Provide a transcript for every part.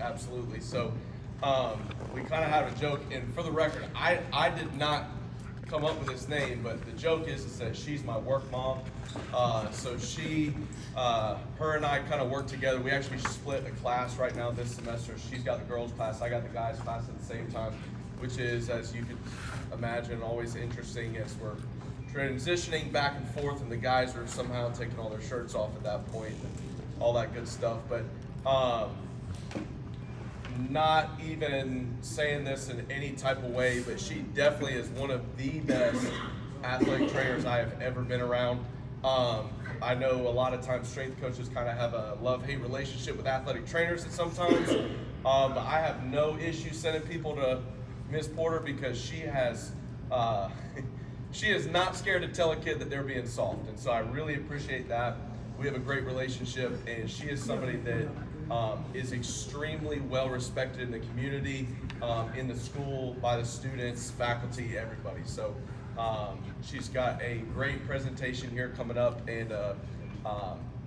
absolutely. So we kind of have a joke, and for the record, I did not come up with this name, but the joke is that she's my work mom. So her and I kind of work together. We actually split a class right now this semester. She's got the girls class, I got the guys class at the same time, which is, as you could imagine, always interesting as we're transitioning back and forth, and the guys are somehow taking all their shirts off at that point and all that good stuff. But not even saying this in any type of way, but she definitely is one of the best athletic trainers I have ever been around. I know a lot of times strength coaches kind of have a love-hate relationship with athletic trainers at sometimes, but I have no issue sending people to Miss Porter because she has she is not scared to tell a kid that they're being soft, and so I really appreciate that. We have a great relationship, and she is somebody that is extremely well respected in the community, in the school, by the students, faculty, everybody. So she's got a great presentation here coming up, and a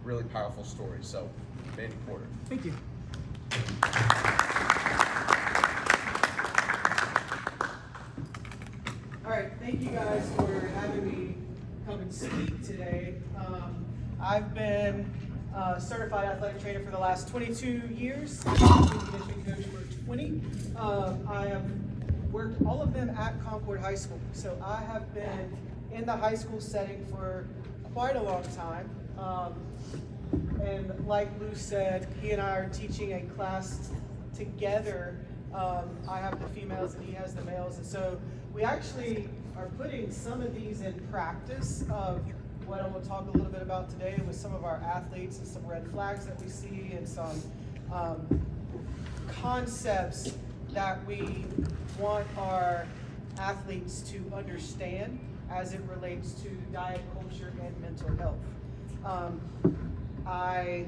really powerful story. So, Mandy Porter. Thank you. All right, thank you guys for having me come and speak today. I've been a certified athletic trainer for the last 22 years. I've been a conditioning coach for 20. I have worked all of them at Concord High School. So I have been in the high school setting for quite a long time. And like Lou said, he and I are teaching a class together. I have the females and he has the males. And so we actually are putting some of these in practice of what I'm going to talk a little bit about today with some of our athletes and some red flags that we see and some concepts that we want our athletes to understand as it relates to diet culture and mental health. I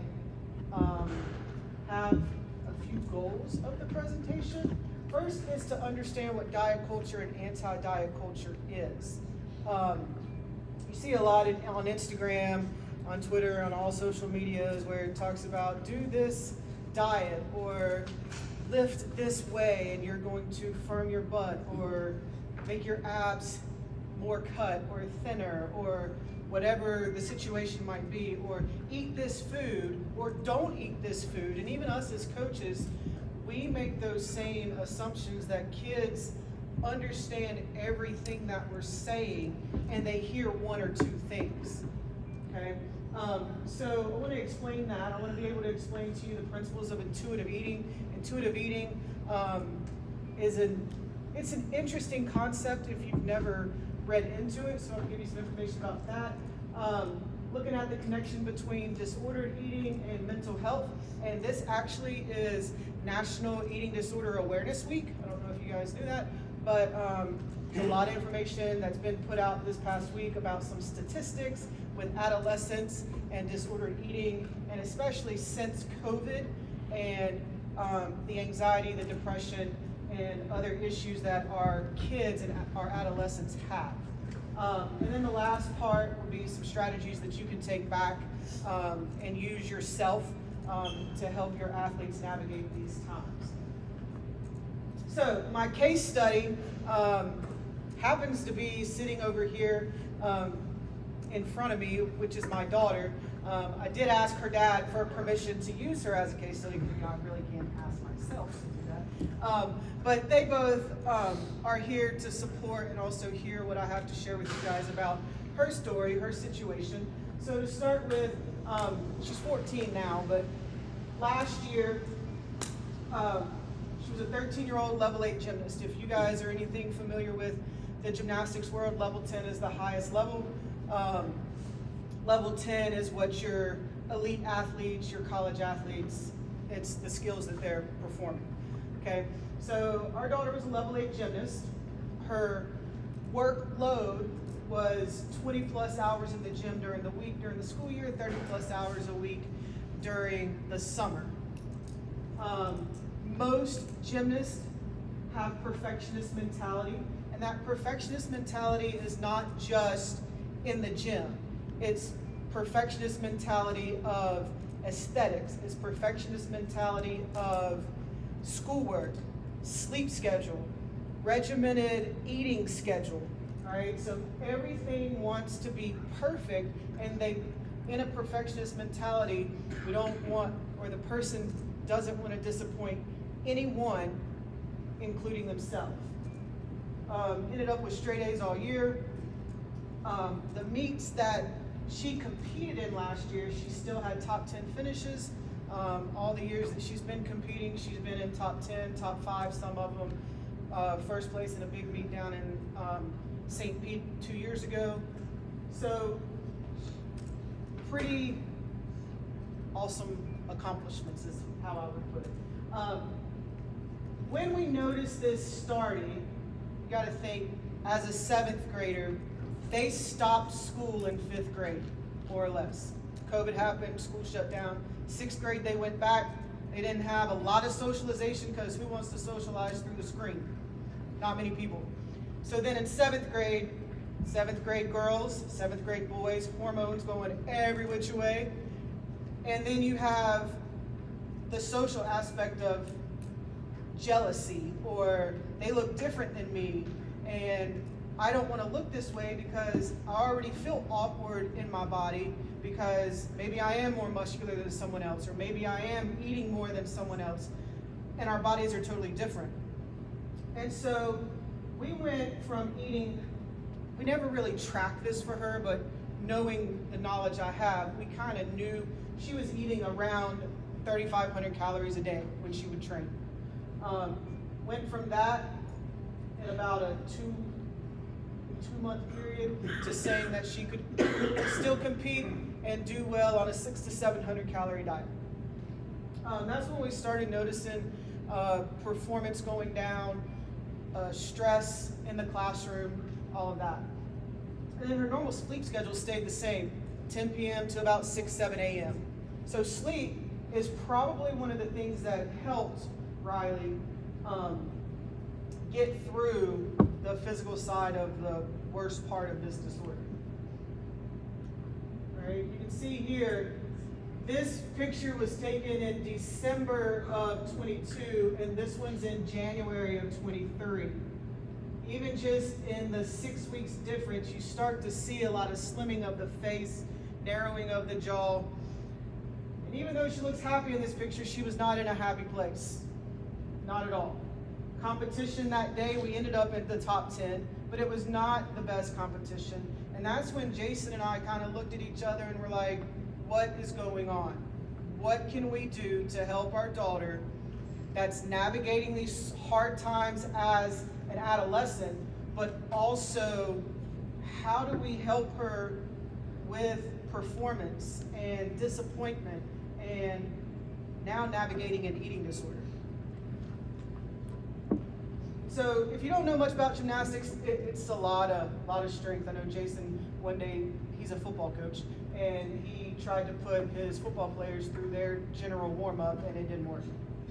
have a few goals of the presentation. First is to understand what diet culture and anti-diet culture is. You see a lot on Instagram, on Twitter, on all social medias where it talks about do this diet or lift this way and you're going to firm your butt or make your abs more cut or thinner or whatever the situation might be, or eat this food or don't eat this food. And even us as coaches, we make those same assumptions that kids understand everything that we're saying and they hear one or two things. Okay, so I want to explain that. I want to be able to explain to you the principles of intuitive eating. Intuitive eating it's an interesting concept if you've never read into it, so I'll give you some information about that. Looking at the connection between disordered eating and mental health, and this actually is National Eating Disorder Awareness Week. I don't know if you guys knew that, but there's a lot of information that's been put out this past week about some statistics with adolescents and disordered eating, and especially since COVID and the anxiety, the depression, and other issues that our kids and our adolescents have. And then the last part will be some strategies that you can take back and use yourself to help your athletes navigate these times. So my case study happens to be sitting over here in front of me, which is my daughter. I did ask her dad for permission to use her as a case study because I really can't ask myself to do that. But they both are here to support and also hear what I have to share with you guys about her story, her situation. So to start with, she's 14 now, but last year, she was a 13-year-old level 8 gymnast. If you guys are anything familiar with the gymnastics world, level 10 is the highest level. Level 10 is what your elite athletes, your college athletes, it's the skills that they're performing, okay? So our daughter was a level 8 gymnast. Her workload was 20 plus hours in the gym during the week, during the school year, 30 plus hours a week during the summer. Most gymnasts have perfectionist mentality, and that perfectionist mentality is not just in the gym. It's perfectionist mentality of aesthetics. It's perfectionist mentality of schoolwork, sleep schedule, regimented eating schedule. All right, so everything wants to be perfect, and they, in a perfectionist mentality, we don't want, or the person doesn't want to disappoint anyone, including themselves. Ended up with straight A's all year. The meets that she competed in last year, she still had top 10 finishes. All the years that she's been competing, she's been in top 10, top 5, some of them. First place in a big meet down in St. Pete 2 years ago. So, pretty awesome accomplishments is how I would put it. When we notice this starting, you got to think, as a 7th grader, they stopped school in 5th grade, more or less. COVID happened, school shut down. 6th grade, they went back. They didn't have a lot of socialization, because who wants to socialize through the screen? Not many people. So then in 7th grade girls, 7th grade boys, hormones going every which way. And then you have the social aspect of jealousy, or they look different than me, and I don't want to look this way because I already feel awkward in my body, because maybe I am more muscular than someone else, or maybe I am eating more than someone else, and our bodies are totally different. And so we went from eating, we never really tracked this for her, but knowing the knowledge I have, we kind of knew she was eating around 3,500 calories a day when she would train. Went from that in about a two-month period to saying that she could still compete and do well on a 600 to 700 calorie diet. That's when we started noticing performance going down, stress in the classroom, all of that. And then her normal sleep schedule stayed the same, 10 p.m. to about 6, 7 a.m. So sleep is probably one of the things that helped Riley get through the physical side of the worst part of this disorder. All right, you can see here, this picture was taken in December of 22, and this one's in January of 23. Even just in the 6 weeks difference, you start to see a lot of slimming of the face, narrowing of the jaw. And even though she looks happy in this picture, she was not in a happy place. Not at all. Competition that day, we ended up at the top 10, but it was not the best competition. And that's when Jason and I kind of looked at each other and were like, what is going on? What can we do to help our daughter that's navigating these hard times as an adolescent, but also how do we help her with performance and disappointment and now navigating an eating disorder? So if you don't know much about gymnastics, it's a lot of strength. I know Jason, one day, he's a football coach, and he tried to put his football players through their general warm-up, and it didn't work.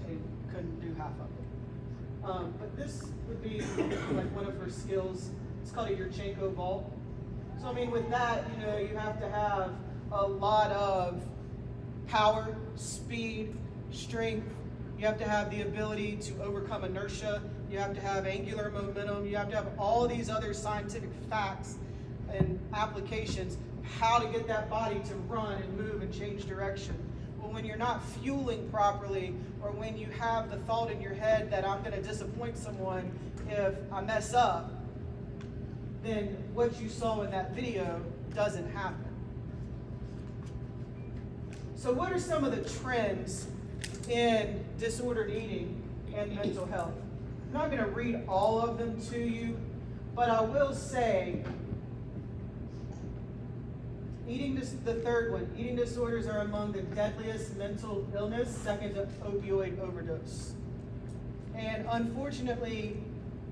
They couldn't do half of it. But this would be like one of her skills. It's called a Yurchenko vault. So I mean, with that, you have to have a lot of power, speed, strength. You have to have the ability to overcome inertia. You have to have angular momentum. You have to have all of these other scientific facts and applications of how to get that body to run and move and change direction. Well, when you're not fueling properly, or when you have the thought in your head that I'm going to disappoint someone if I mess up, then what you saw in that video doesn't happen. So what are some of the trends in disordered eating and mental health? I'm not going to read all of them to you, but I will say, the third one, eating disorders are among the deadliest mental illness, second to opioid overdose. And unfortunately,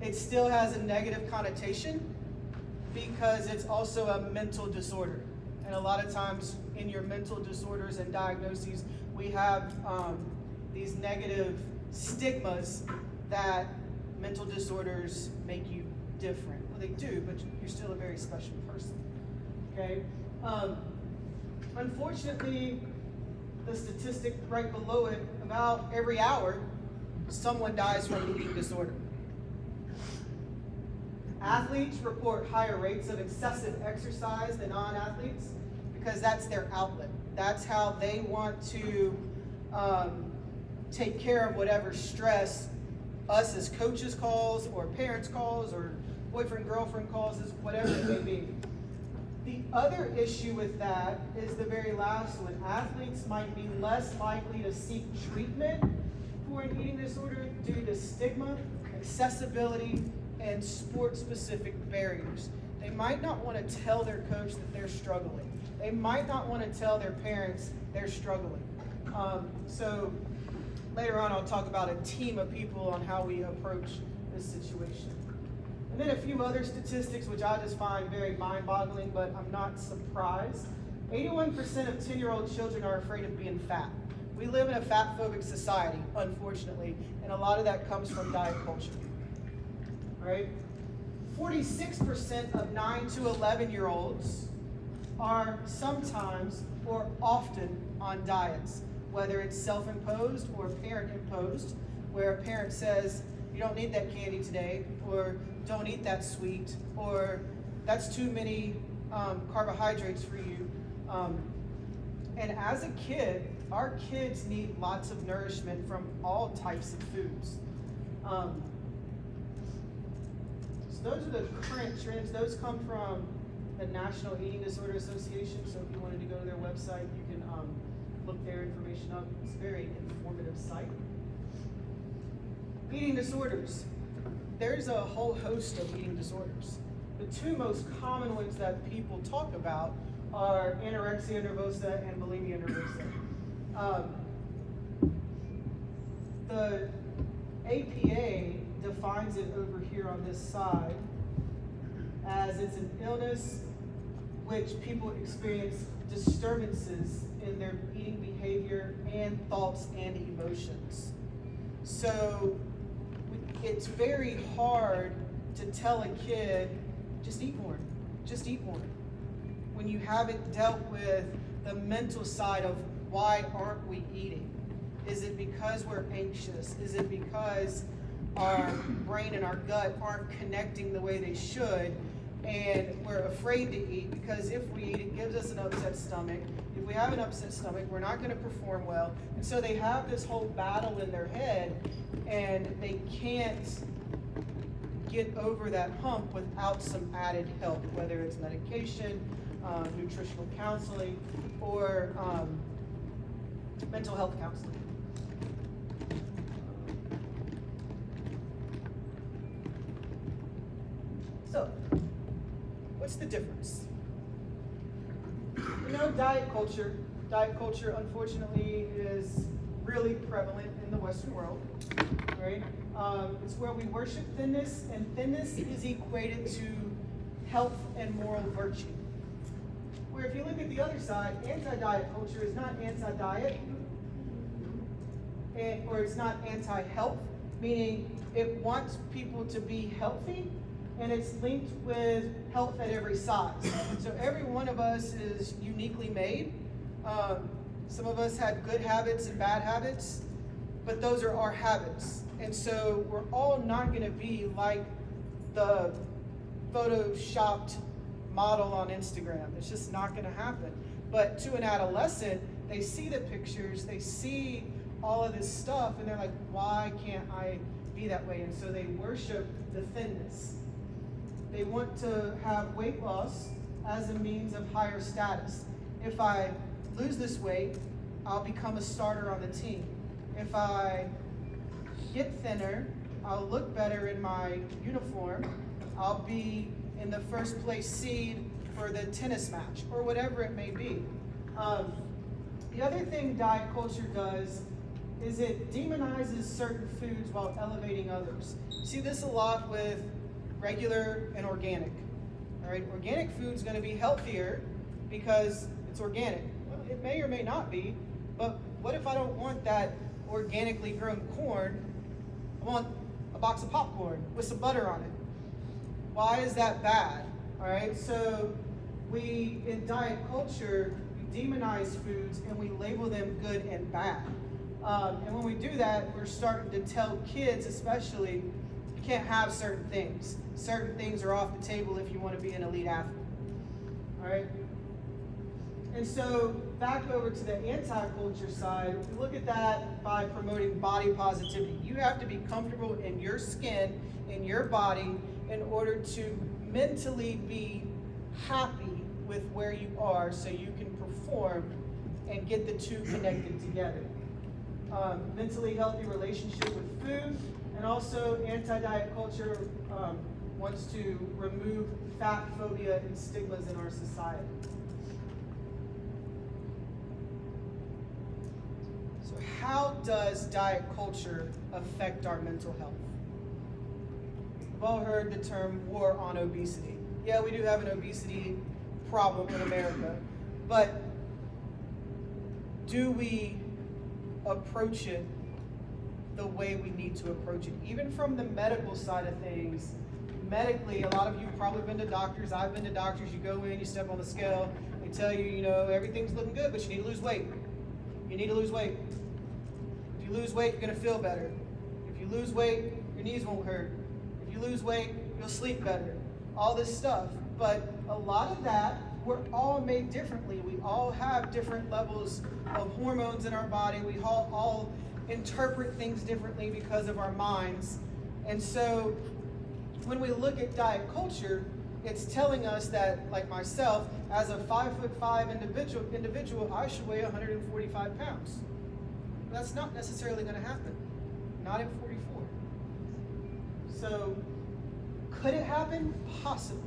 it still has a negative connotation because it's also a mental disorder. And a lot of times in your mental disorders and diagnoses, we have these negative stigmas that mental disorders make you different. Well, they do, but you're still a very special person, okay? Unfortunately, the statistic right below it, about every hour, someone dies from an eating disorder. Athletes report higher rates of excessive exercise than non-athletes because that's their outlet. That's how they want to take care of whatever stress us as coaches calls, or parents calls, or boyfriend, girlfriend calls, whatever it may be. The other issue with that is the very last one. Athletes might be less likely to seek treatment for an eating disorder due to stigma, accessibility, and sport-specific barriers. They might not want to tell their coach that they're struggling. They might not want to tell their parents they're struggling. So later on, I'll talk about a team of people on how we approach this situation. And then a few other statistics, which I just find very mind-boggling, but I'm not surprised. 81% of 10-year-old children are afraid of being fat. We live in a fat-phobic society, unfortunately, and a lot of that comes from diet culture. All right? 46% of 9 to 11-year-olds are sometimes or often on diets, whether it's self-imposed or parent-imposed, where a parent says, you don't need that candy today, or don't eat that sweet, or that's too many carbohydrates for you. And as a kid, our kids need lots of nourishment from all types of foods. So those are the current trends. Those come from the National Eating Disorder Association, so if you wanted to go to their website, you can look their information up. It's a very informative site. Eating disorders. There's a whole host of eating disorders. The two most common ones that people talk about are anorexia nervosa and bulimia nervosa. The APA defines it over here on this side as it's an illness which people experience disturbances in their eating behavior and thoughts and emotions. So it's very hard to tell a kid, just eat more, just eat more, when you haven't dealt with the mental side of why aren't we eating? Is it because we're anxious? Is it because our brain and our gut aren't connecting the way they should, and we're afraid to eat because if we eat, it gives us an upset stomach. If we have an upset stomach, we're not going to perform well. And so they have this whole battle in their head, and they can't get over that hump without some added help, whether it's medication, nutritional counseling, or mental health counseling. So, what's the difference? You know, diet culture unfortunately is really prevalent in the Western world, right? It's where we worship thinness, and thinness is equated to health and moral virtue. Where if you look at the other side, anti-diet culture is not anti-diet, or it's not anti-health, meaning it wants people to be healthy, and it's linked with health at every size. So every one of us is uniquely made. Some of us have good habits and bad habits, but those are our habits. And so we're all not gonna be like the photoshopped model on Instagram. It's just not gonna happen. But to an adolescent, they see the pictures, they see all of this stuff, and they're like, why can't I be that way? And so they worship the thinness. They want to have weight loss as a means of higher status. If I lose this weight, I'll become a starter on the team. If I get thinner, I'll look better in my uniform. I'll be in the first place seed for the tennis match, or whatever it may be. The other thing diet culture does is it demonizes certain foods while elevating others. See this a lot with regular and organic. All right, organic food's going to be healthier because it's organic. Well, it may or may not be, but what if I don't want that organically grown corn? I want a box of popcorn with some butter on it. Why is that bad? All right, so we, in diet culture, we demonize foods and we label them good and bad. And when we do that, we're starting to tell kids especially, you can't have certain things. Certain things are off the table if you want to be an elite athlete. All right? And so back over to the anti-culture side, we look at that by promoting body positivity. You have to be comfortable in your skin, in your body, in order to mentally be happy with where you are so you can perform and get the two connected together. Mentally healthy relationship with food, and also anti-diet culture wants to remove fat phobia and stigmas in our society. So how does diet culture affect our mental health? We've all heard the term war on obesity. Yeah, we do have an obesity problem in America, but do we approach it the way we need to approach it? Even from the medical side of things, medically, a lot of you have probably been to doctors. I've been to doctors. You go in, you step on the scale, they tell you, you know, everything's looking good, but you need to lose weight. You need to lose weight. If you lose weight, you're going to feel better. If you lose weight, your knees won't hurt. If you lose weight, you'll sleep better. All this stuff. But a lot of that, we're all made differently. We all have different levels of hormones in our body. We all interpret things differently because of our minds. And so when we look at diet culture, it's telling us that, like myself, as a 5'5" individual, I should weigh 145 pounds. That's not necessarily going to happen. Not at 44. So could it happen? Possibly.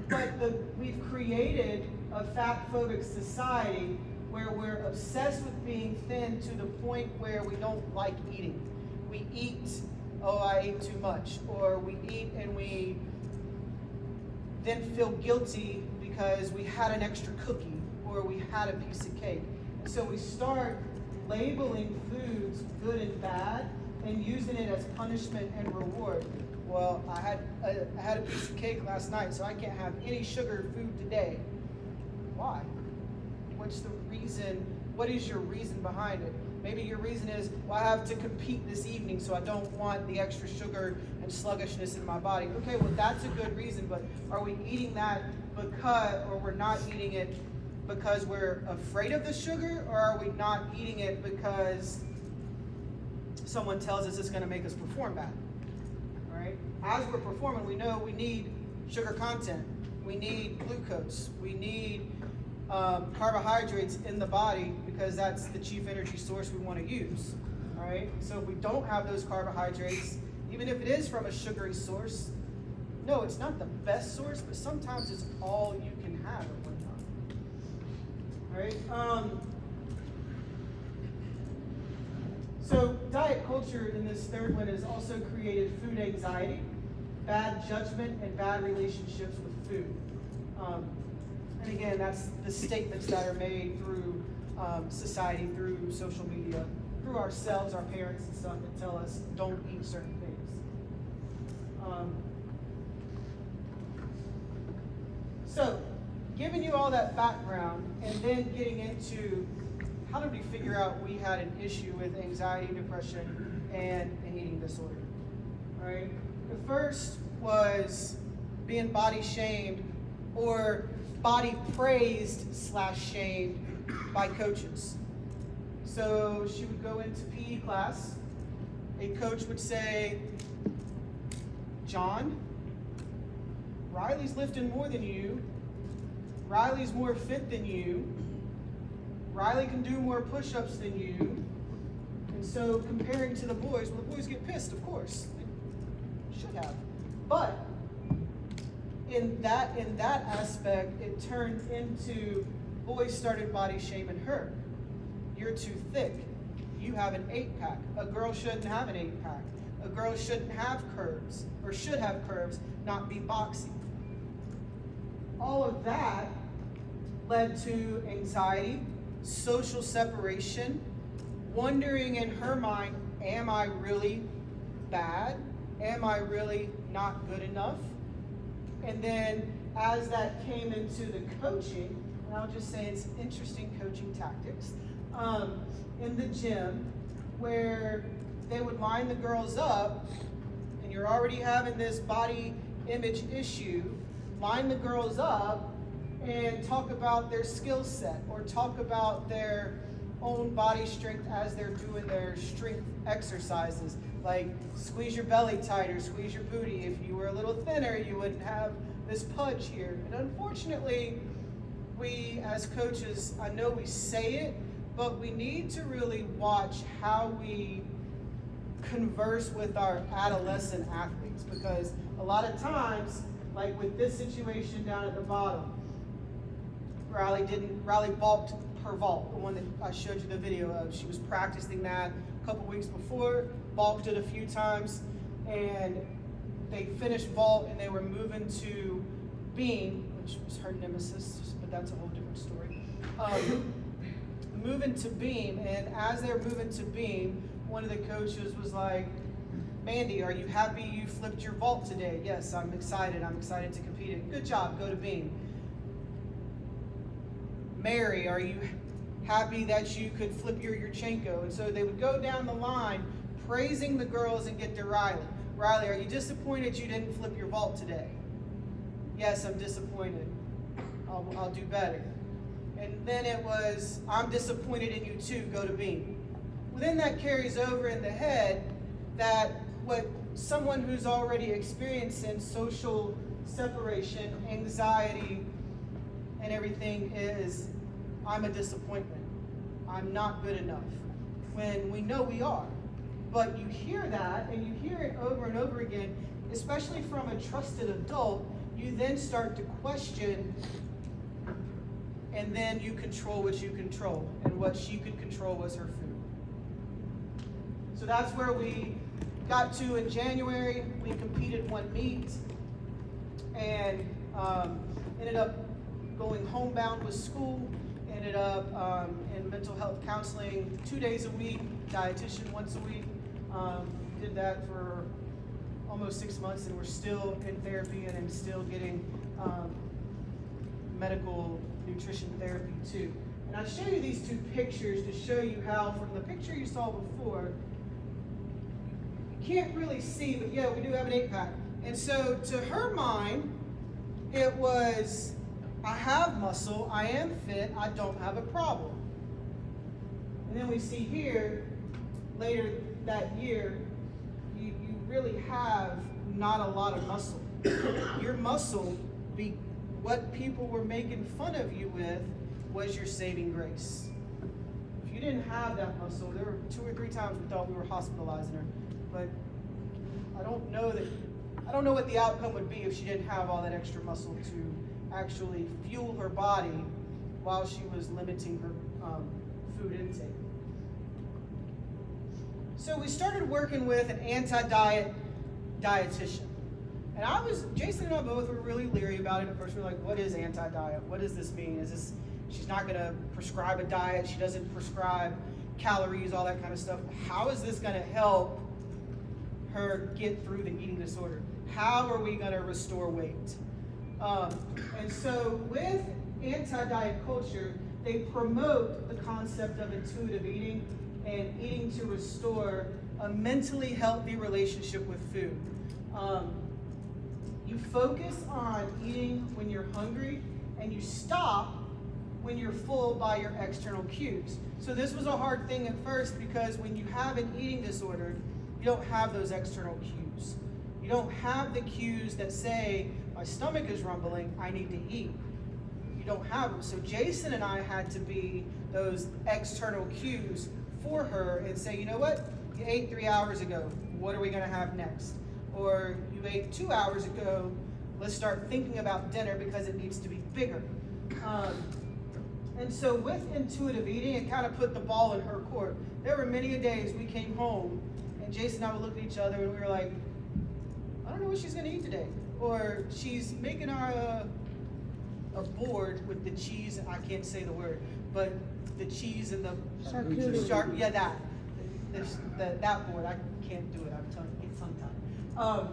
But we've created a fat-phobic society where we're obsessed with being thin to the point where we don't like eating. We eat, oh, I ate too much. Or we eat and we then feel guilty because we had an extra cookie or we had a piece of cake. And so we start labeling foods good and bad and using it as punishment and reward. Well, I had a piece of cake last night, so I can't have any sugar food today. Why? What's the reason? What is your reason behind it? Maybe your reason is, well, I have to compete this evening, so I don't want the extra sugar and sluggishness in my body. Okay, well, that's a good reason, but are we eating that or we're not eating it because we're afraid of the sugar, or are we not eating it because someone tells us it's going to make us perform bad? All right? As we're performing, we know we need sugar content. We need glucose. We need carbohydrates in the body because that's the chief energy source we want to use. All right? So if we don't have those carbohydrates, even if it is from a sugary source, no, it's not the best source, but sometimes it's all you can have at one time. All right? So diet culture in this third one has also created food anxiety, bad judgment, and bad relationships with food. And again, that's the statements that are made through society, through social media, through ourselves, our parents and stuff that tell us don't eat certain things. So, giving you all that background and then getting into how did we figure out we had an issue with anxiety, depression, and an eating disorder? All right. The first was being body shamed or body praised / shamed by coaches. So she would go into PE class. A coach would say, John, Riley's lifting more than you. Riley's more fit than you. Riley can do more push-ups than you. And so comparing to the boys, well, the boys get pissed, of course. They should have. But in that aspect, it turned into boys started body shaming her. You're too thick. You have an 8-pack. A girl shouldn't have an 8-pack. A girl shouldn't have curves, or should have curves, not be boxy. All of that led to anxiety, social separation, wondering in her mind, am I really bad? Am I really not good enough? And then as that came into the coaching, and I'll just say it's interesting coaching tactics, in the gym, where they would line the girls up, and you're already having this body image issue, line the girls up and talk about their skill set or talk about their own body strength as they're doing their strength exercises, like squeeze your belly tighter, squeeze your booty. If you were a little thinner, you wouldn't have this pudge here. And unfortunately, we as coaches, I know we say it, but we need to really watch how we converse with our adolescent athletes, because a lot of times, like with this situation down at the bottom, Riley balked her vault, the one that I showed you the video of. She was practicing that a couple weeks before, balked it a few times, and they finished vault and they were moving to beam, which was her nemesis, but that's a whole different story. Moving to beam, and as they're moving to beam, one of the coaches was like, Mandy, are you happy you flipped your vault today? Yes, I'm excited to compete it. Good job, go to beam. Mary, are you happy that you could flip your Yurchenko? And so they would go down the line praising the girls and get to Riley. Riley, are you disappointed you didn't flip your vault today? Yes, I'm disappointed. I'll do better. And then it was, I'm disappointed in you too, go to beam. Well, then that carries over in the head that what someone who's already experiencing social separation, anxiety, and everything is, I'm a disappointment. I'm not good enough. When we know we are. But you hear that, and you hear it over and over again, especially from a trusted adult, you then start to question, and then you control what you control. And what she could control was her food. So that's where we got to in January. We competed one meet, and ended up going homebound with school, ended up in mental health counseling 2 days a week, dietitian once a week. Did that for almost 6 months, and we're still in therapy and I'm still getting medical nutrition therapy too. And I'll show you these two pictures to show you how, from the picture you saw before, you can't really see, but yeah, we do have an 8-pack. And so to her mind, it was, I have muscle, I am fit, I don't have a problem. And then we see here, later that year, you really have not a lot of muscle. Your muscle, what people were making fun of you with, was your saving grace. If you didn't have that muscle, there were 2 or 3 times we thought we were hospitalizing her, but I don't know what the outcome would be if she didn't have all that extra muscle to actually fuel her body while she was limiting her food intake. So we started working with an anti-diet dietitian. And Jason and I both were really leery about it. At first we were like, what is anti-diet? What does this mean? She's not gonna prescribe a diet, she doesn't prescribe calories, all that kind of stuff. How is this gonna help her get through the eating disorder? How are we gonna restore weight? And so with anti-diet culture, they promote the concept of intuitive eating and eating to restore a mentally healthy relationship with food. You focus on eating when you're hungry, and you stop when you're full by your external cues. So this was a hard thing at first, because when you have an eating disorder, you don't have those external cues. You don't have the cues that say, my stomach is rumbling, I need to eat. You don't have them. So Jason and I had to be those external cues for her and say, you know what? You ate 3 hours ago. What are we going to have next? Or you ate 2 hours ago. Let's start thinking about dinner because it needs to be bigger. And so with intuitive eating, it kind of put the ball in her court. There were many days we came home and Jason and I would look at each other and we were like, I don't know what she's going to eat today. Or she's making our a board with the cheese, I can't say the word, but the cheese and the charcuterie. Yeah, that board, I can't do it. I'm tongue-tied.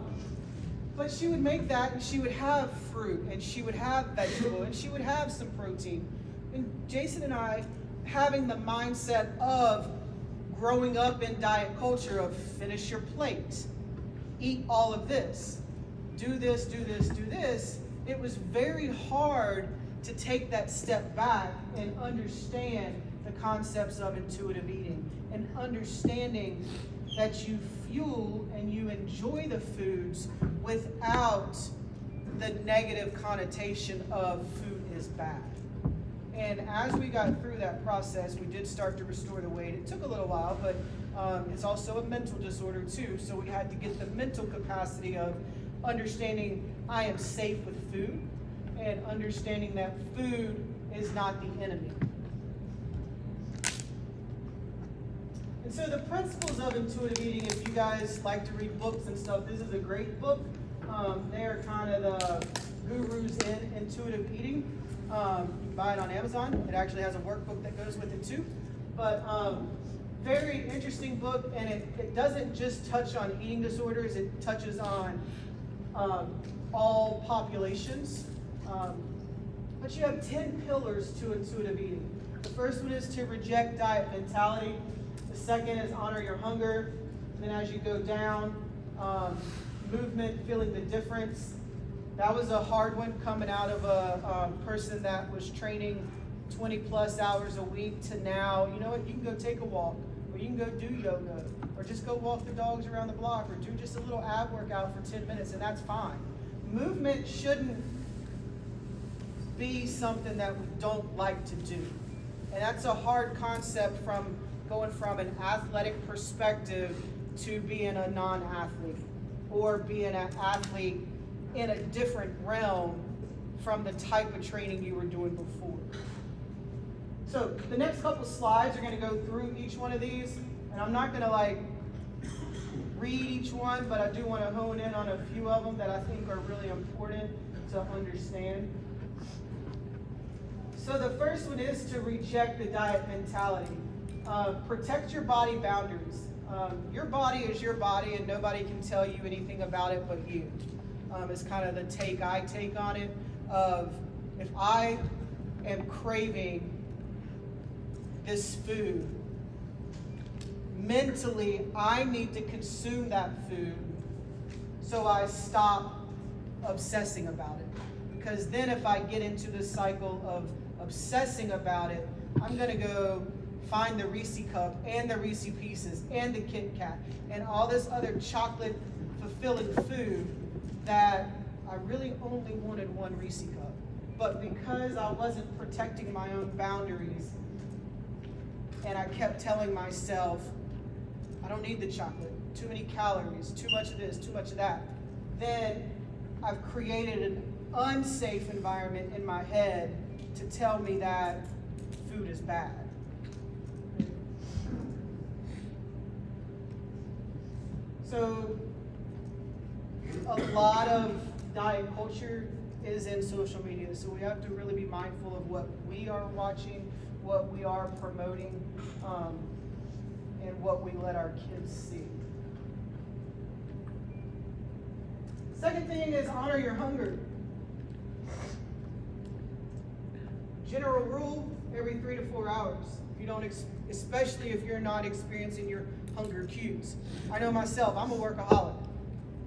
But she would make that, and she would have fruit, and she would have vegetable, and she would have some protein. And Jason and I, having the mindset of growing up in diet culture of finish your plate, eat all of this, do this, do this, do this, it was very hard to take that step back and understand the concepts of intuitive eating and understanding that you fuel and you enjoy the foods without the negative connotation of food is bad. And as we got through that process, we did start to restore the weight. It took a little while, but it's also a mental disorder too. So we had to get the mental capacity of understanding I am safe with food and understanding that food is not the enemy. And so the principles of intuitive eating, if you guys like to read books and stuff, this is a great book. They're kind of the gurus in intuitive eating. You can buy it on Amazon. It actually has a workbook that goes with it too. But very interesting book, and it doesn't just touch on eating disorders, it touches on all populations. But you have 10 pillars to intuitive eating. The first one is to reject diet mentality. The second is honor your hunger. And then as you go down, movement, feeling the difference. That was a hard one coming out of a person that was training 20 plus hours a week to now, you know what, you can go take a walk, or you can go do yoga, or just go walk the dogs around the block, or do just a little ab workout for 10 minutes, and that's fine. Movement shouldn't be something that we don't like to do. And that's a hard concept from going from an athletic perspective to being a non-athlete, or being an athlete in a different realm from the type of training you were doing before. So the next couple slides are going to go through each one of these, and I'm not going to read each one, but I do want to hone in on a few of them that I think are really important to understand. So the first one is to reject the diet mentality. Protect your body boundaries. Your body is your body, and nobody can tell you anything about it but you. Is kind of the take I take on it of, if I am craving this food, mentally I need to consume that food so I stop obsessing about it. Because then if I get into this cycle of obsessing about it, I'm going to go find the Reese cup and the Reese Pieces and the Kit Kat and all this other chocolate fulfilling food that I really only wanted one Reese cup. But because I wasn't protecting my own boundaries, and I kept telling myself, I don't need the chocolate, too many calories, too much of this, too much of that, then I've created an unsafe environment in my head to tell me that food is bad. So a lot of diet culture is in social media, so we have to really be mindful of what we are watching, what we are promoting, and what we let our kids see. Second thing is honor your hunger. General rule, every 3 to 4 hours. If you don't, especially if you're not experiencing your hunger cues. I know myself, I'm a workaholic.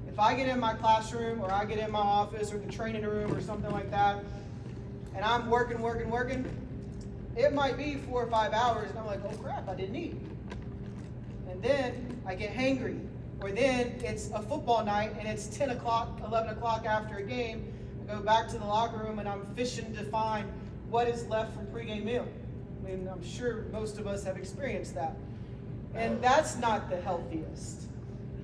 If I get in my classroom, or I get in my office, or the training room, or something like that, and I'm working, it might be 4 or 5 hours, and I'm like, oh crap, I didn't eat. And then I get hangry. Or then it's a football night, and it's 10 o'clock, 11 o'clock after a game. I go back to the locker room, and I'm fishing to find what is left from pregame meal. I mean, I'm sure most of us have experienced that. And that's not the healthiest,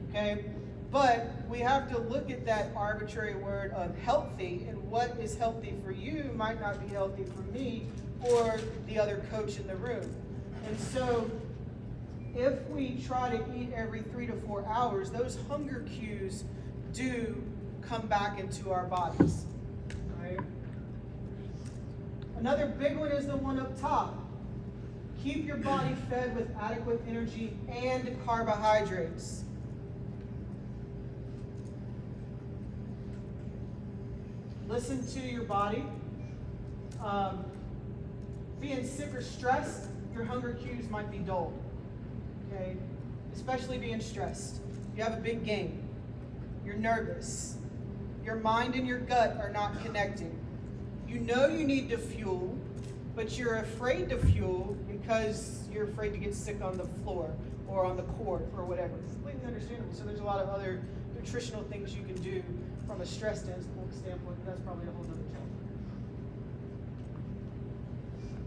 okay? But we have to look at that arbitrary word of healthy, and what is healthy for you might not be healthy for me or the other coach in the room. And so if we try to eat every 3 to 4 hours, those hunger cues do come back into our bodies, right? Another big one is the one up top. Keep your body fed with adequate energy and carbohydrates. Listen to your body. Being sick or stressed, your hunger cues might be dulled. okay? Especially being stressed. You have a big game. You're nervous. Your mind and your gut are not connecting. You know you need to fuel, but you're afraid to fuel because you're afraid to get sick on the floor or on the court or whatever. It's completely understandable. So there's a lot of other nutritional things you can do from a stress standpoint. That's probably a whole other chapter.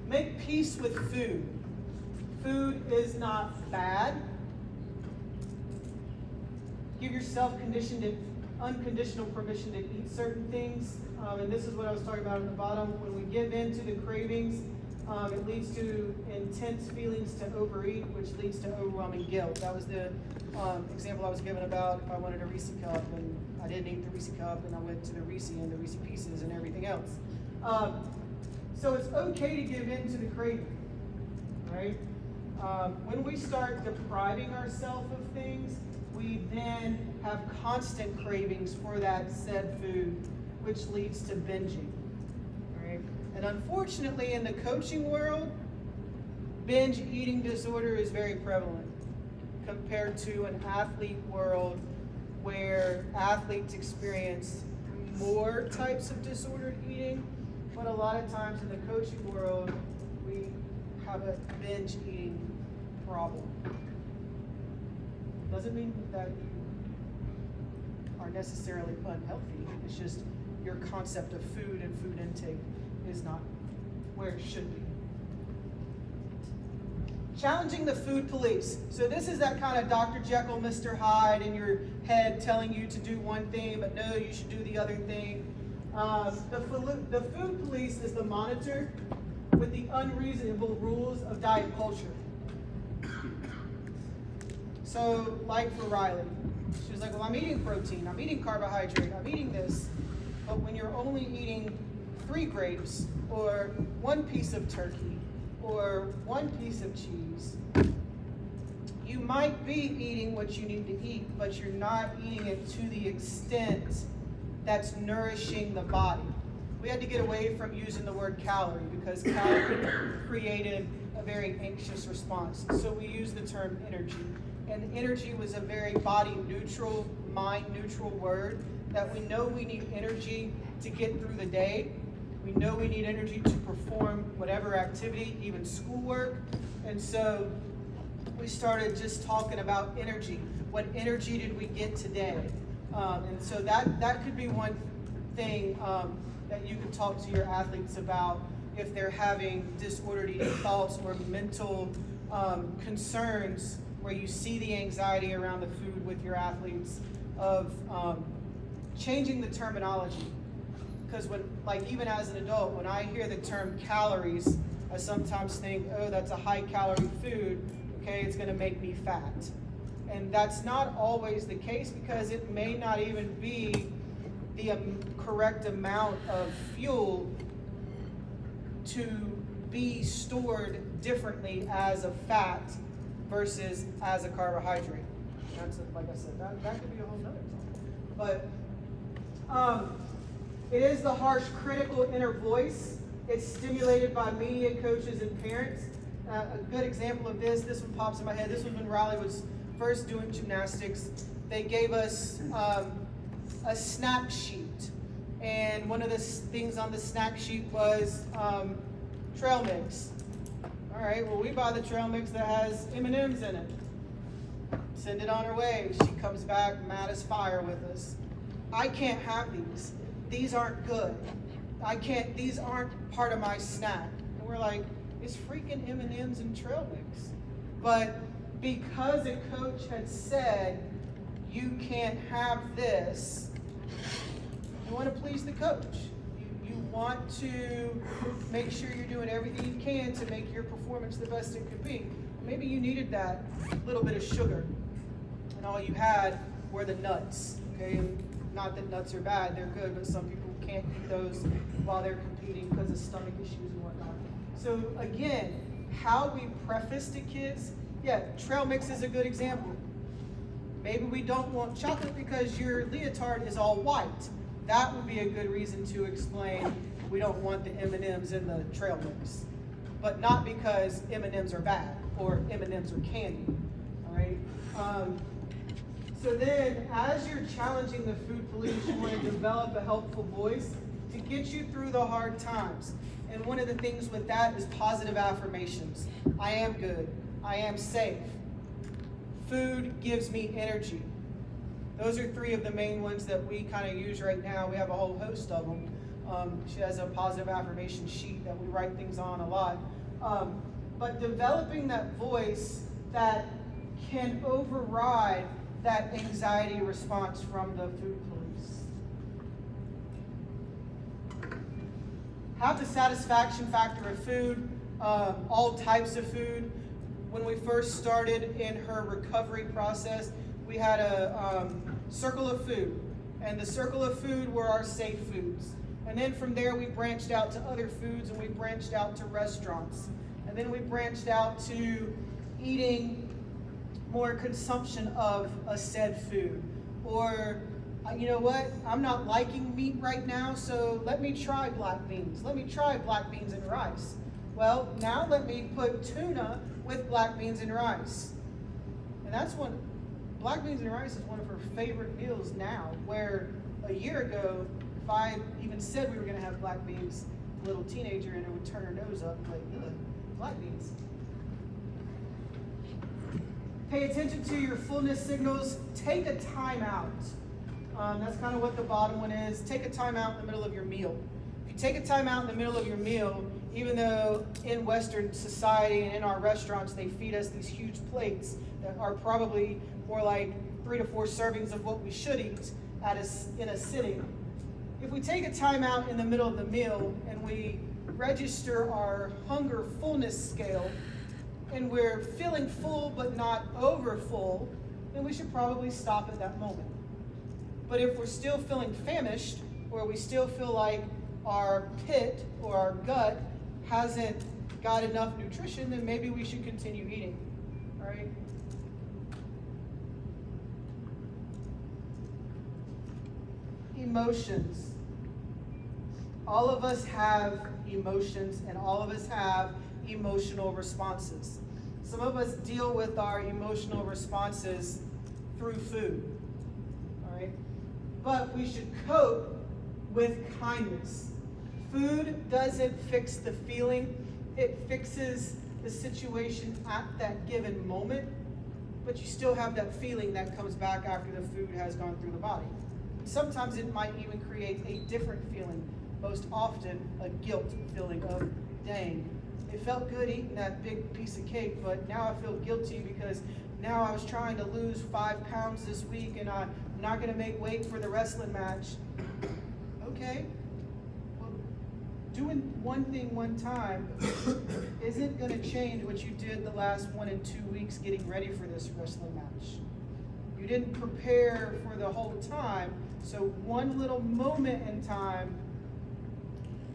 Make peace with food. Food is not bad. Give yourself unconditional permission to eat certain things. And this is what I was talking about at the bottom. When we give in to the cravings, it leads to intense feelings to overeat, which leads to overwhelming guilt. That was the example I was given about if I wanted a Reese cup and I didn't eat the Reese cup and I went to the Reese and the Reese Pieces and everything else. So it's okay to give in to the craving, right? When we start depriving ourselves of things, we then have constant cravings for that said food, which leads to binging, right? And unfortunately, in the coaching world, binge eating disorder is very prevalent compared to an athlete world where athletes experience more types of disordered eating, but a lot of times in the coaching world, we have a binge eating problem. Doesn't mean that you are necessarily unhealthy. It's just your concept of food and food intake is not where it should be. Challenging the food police. So this is that kind of Dr. Jekyll, Mr. Hyde in your head telling you to do one thing, but no, you should do the other thing. The food police is the monitor with the unreasonable rules of diet culture. So, like for Riley, she was like, well, I'm eating protein, I'm eating carbohydrate, I'm eating this, but when you're only eating 3 grapes, or 1 piece of turkey, or 1 piece of cheese, you might be eating what you need to eat, but you're not eating it to the extent that's nourishing the body. We had to get away from using the word calorie because calorie created a very anxious response. So we use the term energy. And energy was a very body neutral, mind neutral word that we know we need energy to get through the day. We know we need energy to perform whatever activity, even schoolwork. And so we started just talking about energy. What energy did we get today? And so that could be one thing that you could talk to your athletes about if they're having disordered eating thoughts or mental concerns where you see the anxiety around the food with your athletes of changing the terminology. Because when, like even as an adult, when I hear the term calories, I sometimes think, oh, that's a high calorie food, okay, it's gonna make me fat. And that's not always the case because it may not even be the correct amount of fuel to be stored differently as a fat versus as a carbohydrate. That's, like I said, that could be a whole nother topic. But it is the harsh, critical inner voice. It's stimulated by media, coaches, and parents. A good example of this one pops in my head. This was when Riley was first doing gymnastics. They gave us a snack sheet. And one of the things on the snack sheet was trail mix. All right, well, we buy the trail mix that has M&Ms in it. Send it on her way. She comes back mad as fire with us. I can't have these. These aren't good. These aren't part of my snack. And we're like, it's freaking M&Ms and trail mix. But because a coach had said, you can't have this, you want to please the coach. You want to make sure you're doing everything you can to make your performance the best it could be. Maybe you needed that little bit of sugar, and all you had were the nuts. Okay, and not that nuts are bad, they're good, but some people can't eat those while they're competing because of stomach issues and whatnot. So again, how we preface to kids, yeah, trail mix is a good example. Maybe we don't want chocolate because your leotard is all white. That would be a good reason to explain we don't want the M&Ms in the trail mix. But not because M&Ms are bad or M&Ms are candy. right? So then, as you're challenging the food police, you want to develop a helpful voice to get you through the hard times. And one of the things with that is positive affirmations. I am good. I am safe. Food gives me energy. Those are three of the main ones that we kind of use right now. We have a whole host of them. She has a positive affirmation sheet that we write things on a lot. But developing that voice that can override that anxiety response from the food police. Have the satisfaction factor of food, all types of food. When we first started in her recovery process, we had a circle of food, and the circle of food were our safe foods. And then from there we branched out to other foods, and we branched out to restaurants. And then we branched out to eating more consumption of a said food. Or, you know what, I'm not liking meat right now, so let me try black beans. Let me try black beans and rice. Well, now let me put tuna with black beans and rice. And black beans and rice is one of her favorite meals now, where a year ago, if I even said we were gonna have black beans, a little teenager, and it would turn her nose up, like, ugh, black beans. Pay attention to your fullness signals. Take a time out. That's kind of what the bottom one is. Take a time out in the middle of your meal. If you take a time out in the middle of your meal, even though in Western society and in our restaurants they feed us these huge plates that are probably more like 3 to 4 servings of what we should eat in a sitting. If we take a time out in the middle of the meal and we register our hunger fullness scale, and we're feeling full but not over full, then we should probably stop at that moment. But if we're still feeling famished, or we still feel like our pit or our gut hasn't got enough nutrition, then maybe we should continue eating, all right? Emotions. All of us have emotions, and all of us have emotional responses. Some of us deal with our emotional responses through food, all right? But we should cope with kindness. Food doesn't fix the feeling, it fixes the situation at that given moment, but you still have that feeling that comes back after the food has gone through the body. Sometimes it might even create a different feeling, most often a guilt feeling of, dang, it felt good eating that big piece of cake, but now I feel guilty because now I was trying to lose 5 pounds this week and I'm not going to make weight for the wrestling match. Okay, well, doing one thing one time isn't going to change what you did the last 1 and 2 weeks getting ready for this wrestling match. You didn't prepare for the whole time, so one little moment in time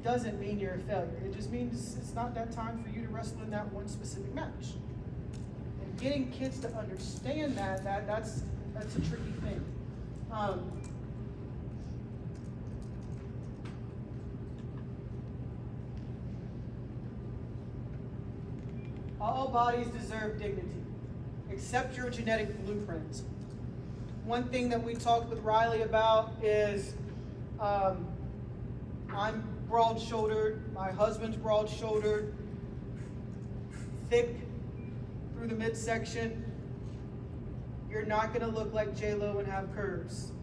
doesn't mean you're a failure. It just means it's not that time for you to wrestle in that one specific match. And getting kids to understand that's a tricky thing. All bodies deserve dignity. Accept your genetic blueprint. One thing that we talked with Riley about is I'm broad-shouldered, my husband's broad-shouldered, thick through the midsection. You're not gonna look like J-Lo and have curves.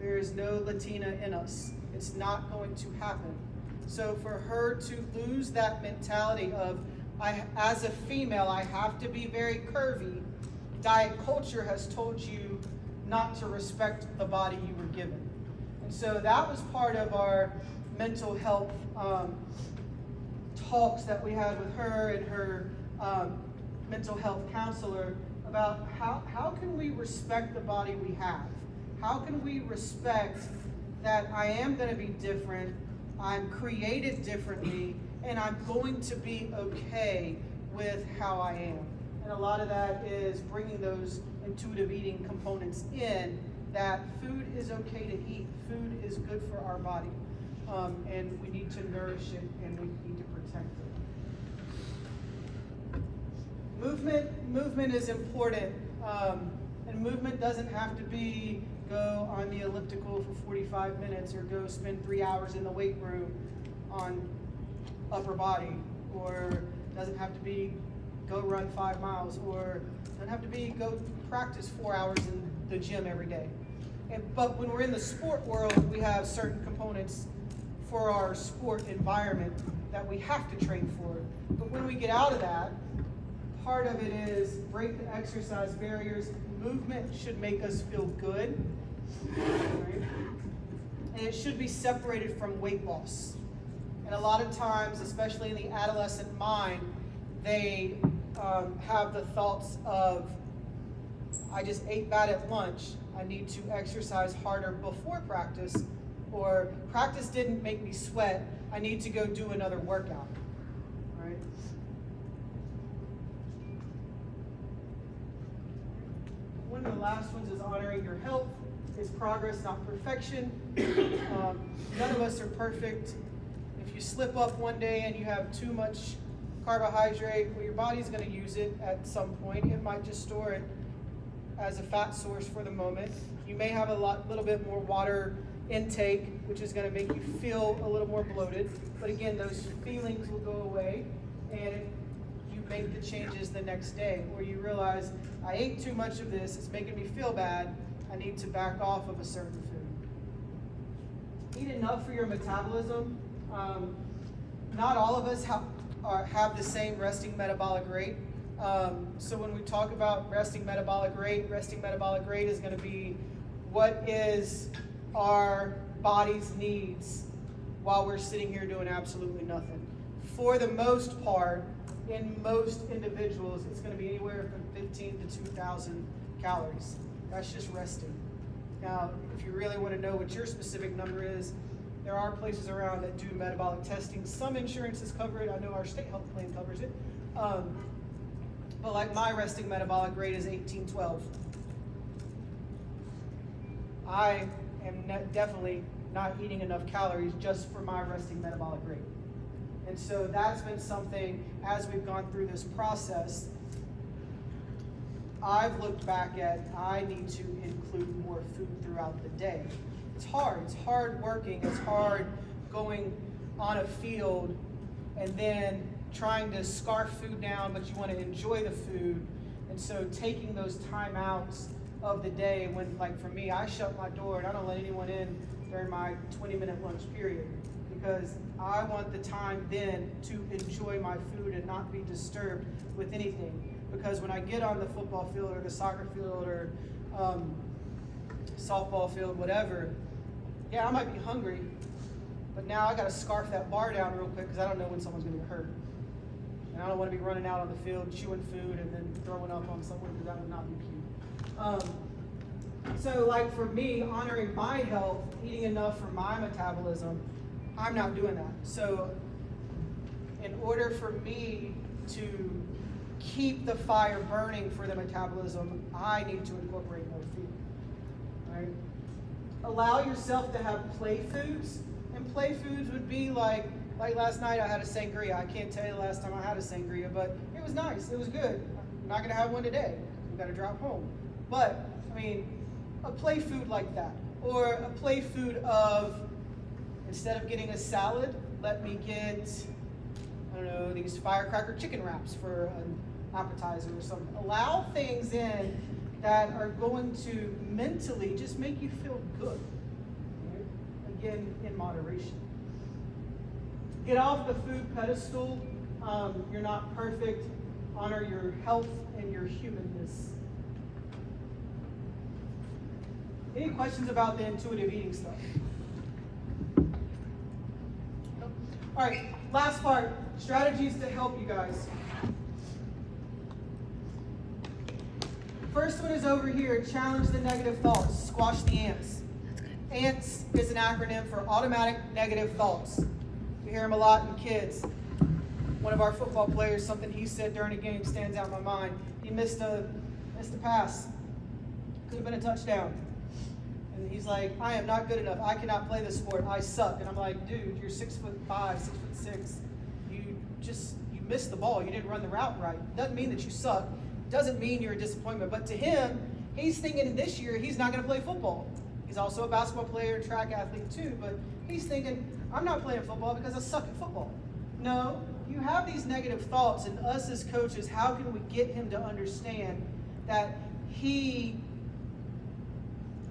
There is no Latina in us. It's not going to happen. So for her to lose that mentality of, as a female, I have to be very curvy, diet culture has told you not to respect the body you were given. And so that was part of our mental health talks that we had with her and her mental health counselor about how can we respect the body we have? How can we respect that I am going to be different, I'm created differently, and I'm going to be okay with how I am? And a lot of that is bringing those intuitive eating components in, that food is okay to eat, food is good for our body, and we need to nourish it and we need to protect it. Movement is important. And movement doesn't have to be go on the elliptical for 45 minutes or go spend 3 hours in the weight room on upper body, or doesn't have to be go run 5 miles, or doesn't have to be go practice 4 hours in the gym every day. But when we're in the sport world, we have certain components for our sport environment that we have to train for. But when we get out of that, part of it is break the exercise barriers. Movement should make us feel good, right? And it should be separated from weight loss. And a lot of times, especially in the adolescent mind, they have the thoughts of, I just ate bad at lunch, I need to exercise harder before practice, or practice didn't make me sweat, I need to go do another workout, right? One of the last ones is honoring your health. Is progress, not perfection. None of us are perfect. If you slip up one day and you have too much carbohydrate, well, your body's going to use it at some point. It might just store it as a fat source for the moment. You may have a little bit more water intake, which is going to make you feel a little more bloated. But again, those feelings will go away, and you make the changes the next day, where you realize, I ate too much of this, it's making me feel bad, I need to back off of a certain food. Eat enough for your metabolism. Not all of us have the same resting metabolic rate. So when we talk about resting metabolic rate is going to be what is our body's needs while we're sitting here doing absolutely nothing. For the most part, in most individuals, it's going to be anywhere from 15 to 2,000 calories. That's just resting. Now, if you really want to know what your specific number is, there are places around that do metabolic testing. Some insurances cover it. I know our state health plan covers it. But like my resting metabolic rate is 1812. I am definitely not eating enough calories just for my resting metabolic rate. And so that's been something, as we've gone through this process, I've looked back at, I need to include more food throughout the day. It's hard working, it's hard going on a field and then trying to scarf food down, but you want to enjoy the food. And so taking those timeouts of the day when, like for me, I shut my door and I don't let anyone in during my 20-minute lunch period, because I want the time then to enjoy my food and not be disturbed with anything. Because when I get on the football field or the soccer field or softball field, whatever, yeah, I might be hungry, but now I got to scarf that bar down real quick because I don't know when someone's going to get hurt. And I don't want to be running out on the field, chewing food, and then throwing up on someone, because that would not be cute. So like for me, honoring my health, eating enough for my metabolism, I'm not doing that. So in order for me to keep the fire burning for the metabolism, I need to incorporate more food, right? Allow yourself to have play foods, and play foods would be like last night I had a sangria. I can't tell you the last time I had a sangria, but it was nice, it was good. I'm not gonna have one today, we gotta drive home. But, I mean, a play food like that, or a play food of, instead of getting a salad, let me get, I don't know, these firecracker chicken wraps for an appetizer or something. Allow things in that are going to mentally just make you feel good. Right? Again, in moderation. Get off the food pedestal. You're not perfect. Honor your health and your humanness. Any questions about the intuitive eating stuff? Nope. All right, last part, strategies to help you guys. First one is over here, challenge the negative thoughts, squash the ants. ANTS is an acronym for automatic negative thoughts. We hear them a lot in kids. One of our football players, something he said during a game stands out in my mind. He missed a pass. Could have been a touchdown. And he's like, I am not good enough. I cannot play this sport. I suck. And I'm like, dude, you're 6'5", 6'6". You missed the ball. You didn't run the route right. Doesn't mean that you suck. doesn't mean you're a disappointment, but to him, he's thinking this year he's not going to play football. He's also a basketball player and track athlete too, but he's thinking, I'm not playing football because I suck at football. No, you have these negative thoughts, and us as coaches, how can we get him to understand that he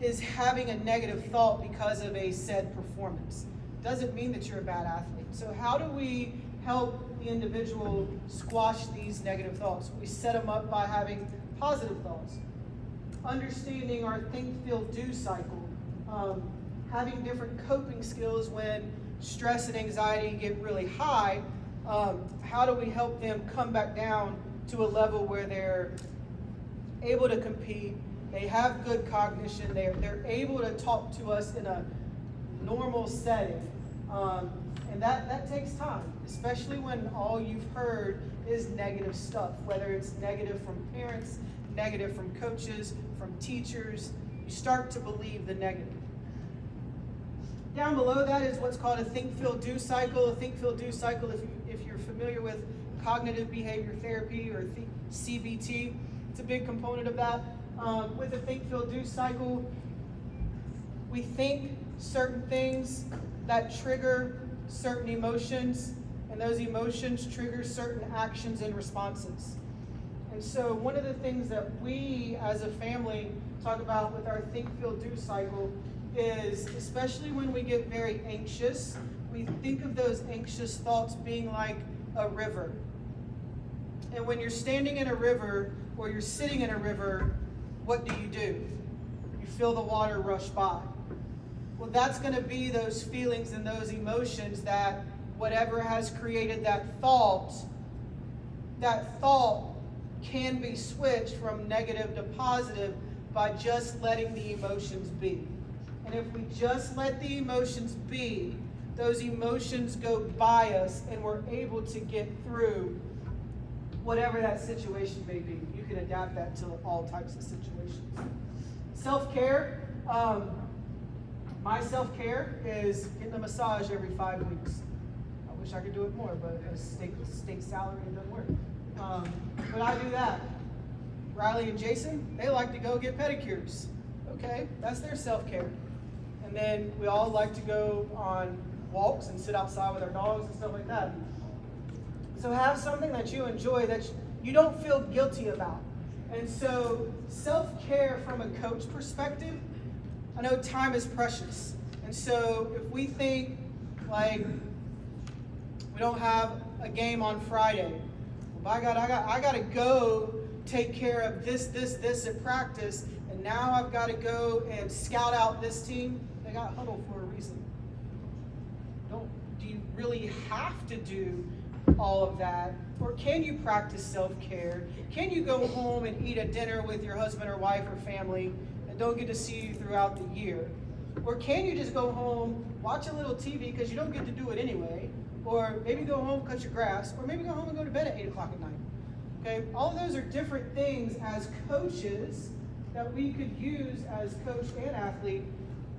is having a negative thought because of a said performance? Doesn't mean that you're a bad athlete. So how do we help the individual squash these negative thoughts? We set them up by having positive thoughts. Understanding our think, feel, do cycle. Having different coping skills when stress and anxiety get really high. How do we help them come back down to a level where they're able to compete, they have good cognition, they're able to talk to us in a normal setting. And that takes time, especially when all you've heard is negative stuff, whether it's negative from parents, negative from coaches, from teachers. You start to believe the negative. Down below that is what's called a think, feel, do cycle. A think, feel, do cycle, if you're familiar with cognitive behavior therapy or CBT, it's a big component of that. With a think, feel, do cycle, we think certain things that trigger certain emotions, and those emotions trigger certain actions and responses. And so one of the things that we as a family talk about with our think, feel, do cycle is, especially when we get very anxious, we think of those anxious thoughts being like a river. And when you're standing in a river or you're sitting in a river, what do? You feel the water rush by. Well, that's going to be those feelings and those emotions that whatever has created that thought can be switched from negative to positive by just letting the emotions be. And if we just let the emotions be, those emotions go by us and we're able to get through whatever that situation may be. You can adapt that to all types of situations. Self-care. My self-care is getting a massage every 5 weeks. I wish I could do it more, but a state salary doesn't work. But I do that. Riley and Jason, they like to go get pedicures. Okay, that's their self-care. And then we all like to go on walks and sit outside with our dogs and stuff like that. So have something that you enjoy that you don't feel guilty about. And so self-care from a coach perspective, I know time is precious. And so if we think like we don't have a game on Friday, well, by God, I got to go take care of this at practice, and now I've got to go and scout out this team. They got huddle for a reason. Do you really have to do all of that? Or can you practice self-care? Can you go home and eat a dinner with your husband or wife or family that don't get to see you throughout the year? Or can you just go home, watch a little TV because you don't get to do it anyway? Or maybe go home, cut your grass, or maybe go home and go to bed at 8 o'clock at night. Okay, all of those are different things as coaches that we could use as coach and athlete.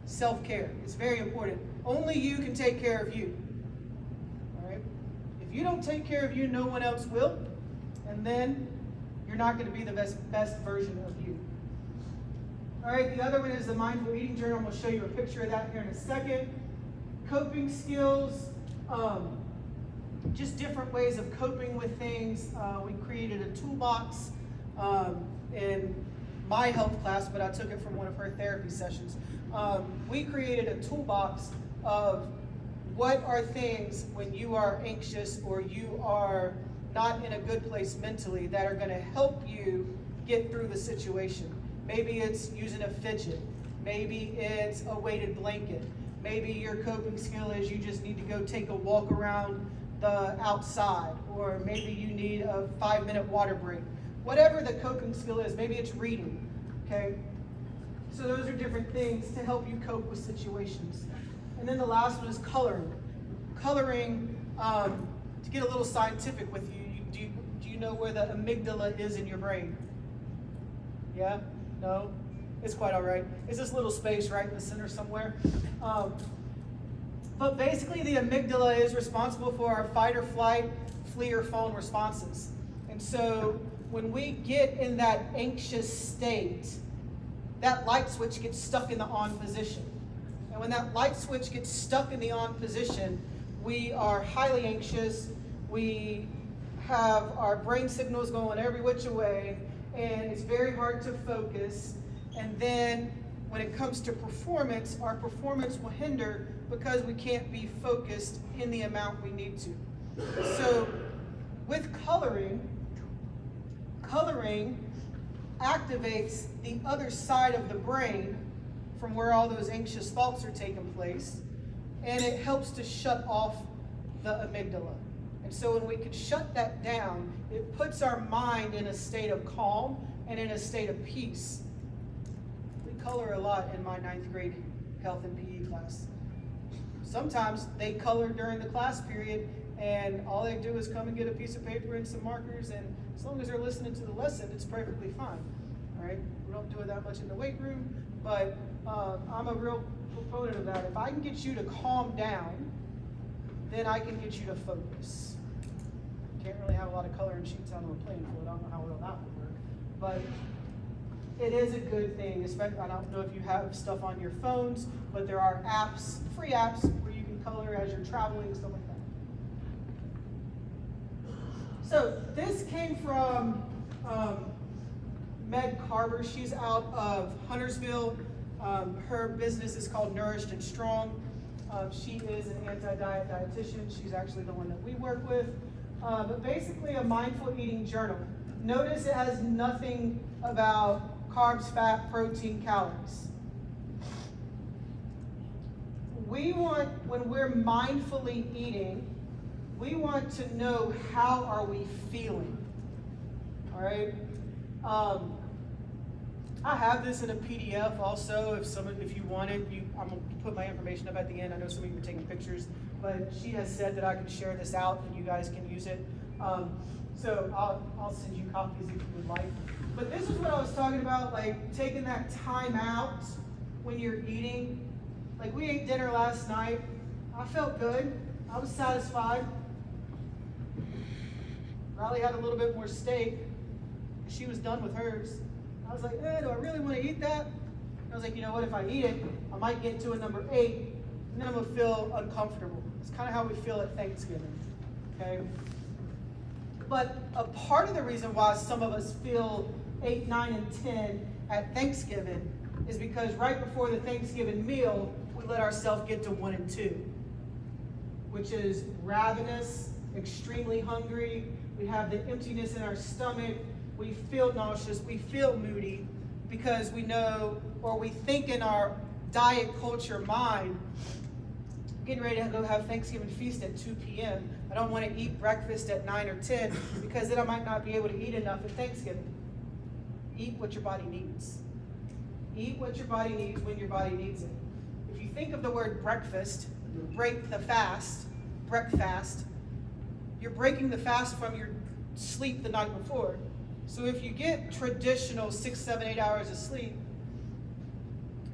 Self-care, it's very important. Only you can take care of you. All right? If you don't take care of you, no one else will. And then you're not going to be the best version of you. All right, the other one is the Mindful Eating Journal. I'm going to show you a picture of that here in a second. Coping skills, just different ways of coping with things. We created a toolbox in my health class, but I took it from one of her therapy sessions. We created a toolbox of what are things when you are anxious or you are not in a good place mentally that are going to help you get through the situation. Maybe it's using a fidget. Maybe it's a weighted blanket. Maybe your coping skill is you just need to go take a walk around the outside, or maybe you need a 5-minute water break. Whatever the coping skill is, maybe it's reading, okay? So those are different things to help you cope with situations. And then the last one is coloring. Coloring, to get a little scientific with you, do you know where the amygdala is in your brain? Yeah? No? It's quite all right. It's this little space right in the center somewhere. But basically the amygdala is responsible for our fight or flight, flee or fawn responses. And so when we get in that anxious state, that light switch gets stuck in the on position. And when that light switch gets stuck in the on position, we are highly anxious, we have our brain signals going every which way, and it's very hard to focus. And then when it comes to performance, our performance will hinder because we can't be focused in the amount we need to. So with coloring activates the other side of the brain from where all those anxious thoughts are taking place, and it helps to shut off the amygdala. And so when we can shut that down, it puts our mind in a state of calm and in a state of peace. We color a lot in my 9th grade health and PE class. Sometimes they color during the class period, and all they do is come and get a piece of paper and some markers, and as long as they're listening to the lesson, it's perfectly fine. All right? We don't do it that much in the weight room, but I'm a real proponent of that. If I can get you to calm down, then I can get you to focus. Can't really have a lot of coloring sheets out on the playing field. I don't know how well that would work, but it is a good thing. Especially, I don't know if you have stuff on your phones, but there are apps, free apps, where you can color as you're traveling, stuff like that. So this came from Meg Carver. She's out of Huntersville. Her business is called Nourished and Strong. She is an anti-diet dietitian. She's actually the one that we work with. But basically a mindful eating journal. Notice it has nothing about carbs, fat, protein, calories. We want, when we're mindfully eating, we want to know how are we feeling. All right? I have this in a PDF also. If you want it, I'm gonna put my information up at the end. I know some of you are taking pictures, but she has said that I can share this out and you guys can use it. So I'll send you copies if you would like. But this is what I was talking about, like taking that time out when you're eating. Like we ate dinner last night. I felt good. I was satisfied. Riley had a little bit more steak. She was done with hers. I was like, do I really want to eat that? I was like, you know what, if I eat it, I might get to a number 8, and then I'm going to feel uncomfortable. It's kind of how we feel at Thanksgiving, okay? But a part of the reason why some of us feel 8, 9, and 10 at Thanksgiving is because right before the Thanksgiving meal, we let ourselves get to 1 and 2, which is ravenous, extremely hungry. We have the emptiness in our stomach. We feel nauseous, we feel moody, because we know, or we think in our diet culture mind, getting ready to go have Thanksgiving feast at 2 p.m. I don't want to eat breakfast at 9 or 10, because then I might not be able to eat enough at Thanksgiving. Eat what your body needs. Eat what your body needs when your body needs it. If you think of the word breakfast, break the fast, breakfast, you're breaking the fast from your sleep the night before. So if you get traditional 6, 7, 8 hours of sleep,